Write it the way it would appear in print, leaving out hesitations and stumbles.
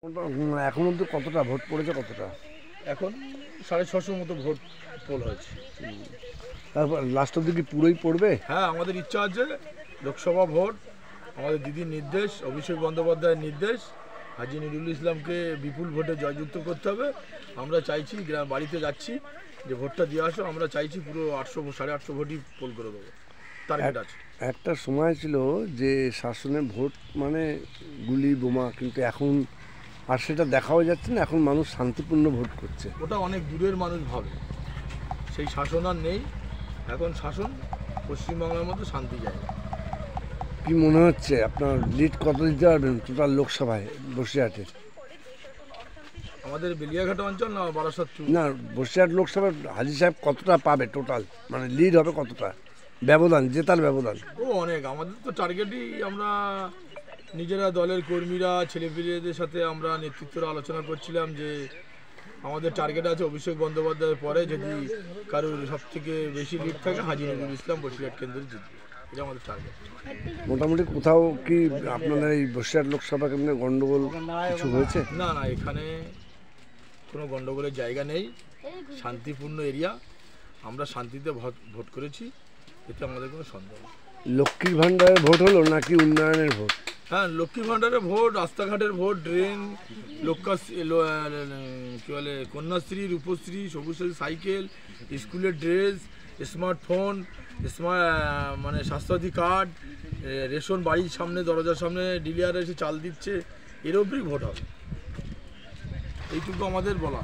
এখন অব্দি কতটা ভোট পড়েছে? কতটা? এখন 650 মতো ভোট পোল হয়েছে। তারপর লাস্ট অব্দি কি পুরোই পড়বে? হ্যাঁ, আমাদের ইচ্ছা আছে লোকসভা ভোট আমাদের দিদির নির্দেশ, অভিষেক বন্দ্যোপাধ্যায়ের নির্দেশ, হাজী নুরুল ইসলামকে বিপুল ভোটে জয়যুক্ত করতে হবে। আমরা চাইছি, গ্রাম বাড়িতে যাচ্ছি যে ভোটটা দিয়ে আসো, আমরা চাইছি পুরো 800-850 ভোটই পোল করে দেবো, টার্গেট আছে। একটা সময় ছিল যে শাসনে ভোট মানে গুলি বোমা, কিন্তু এখন আর সেটা দেখাও যাচ্ছে না। এখন মানুষ শান্তিপূর্ণ ভোট করছে। ওটা অনেক দূরের মানুষ ভাবে, সেই শাসন আর নেই। এখন শাসন পশ্চিমবাংলার মধ্যে শান্তি যায়। কি মনে হচ্ছে আপনার লিড কত দিতে পারবেন টোটাল লোকসভায় বসিরহাটের? আমাদের বেলিয়াঘাট অঞ্চল না বারাসাত? না, বসিরহাট লোকসভার হাজী সাহেব কতটা পাবে টোটাল, মানে লিড হবে কতটা, ব্যবধান, জেতার ব্যবধান? ও অনেক। আমাদের তো টার্গেটই, আমরা নিজেরা দলের কর্মীরা ছেলেপিলেদের সাথে আমরা নেতৃত্বরা আলোচনা করছিলাম যে আমাদের টার্গেট আছে অভিষেক বন্দ্যোপাধ্যায়ের পরে যদি কারোর সব থেকে বেশি লিড থাকে হাজী নুরুল ইসলাম বসিরহাট কেন্দ্রে জিতবে, এটা আমাদের টার্গেট। মোটামুটি কোথাও কি আপনাদের এই বসিরহাট লোকসভা কেন্দ্রে গন্ডগোল কিছু হয়েছে? না না, এখানে কোনো গন্ডগোলের জায়গা নেই, শান্তিপূর্ণ এরিয়া, আমরা শান্তিতে ভোট করেছি, এতে আমাদের কোনো সন্দেহ নেই। লক্ষ্মীর ভাণ্ডারের ভোট হলো নাকি উন্নয়নের ভোট? হ্যাঁ, লক্ষ্মী ভাণ্ডারের ভোট, রাস্তাঘাটের ভোট, ড্রেন, কী বলে কন্যাশ্রী, রূপশ্রী, সবুজ সাইকেল, স্কুলের ড্রেস, স্মার্টফোন, মানে স্বাস্থ্যসাথী কার্ড, রেশন বাড়ির সামনে দরজার সামনে ডিলার এসে চাল দিচ্ছে, এর ওপরই ভোট হবে, এইটুকু আমাদের বলা।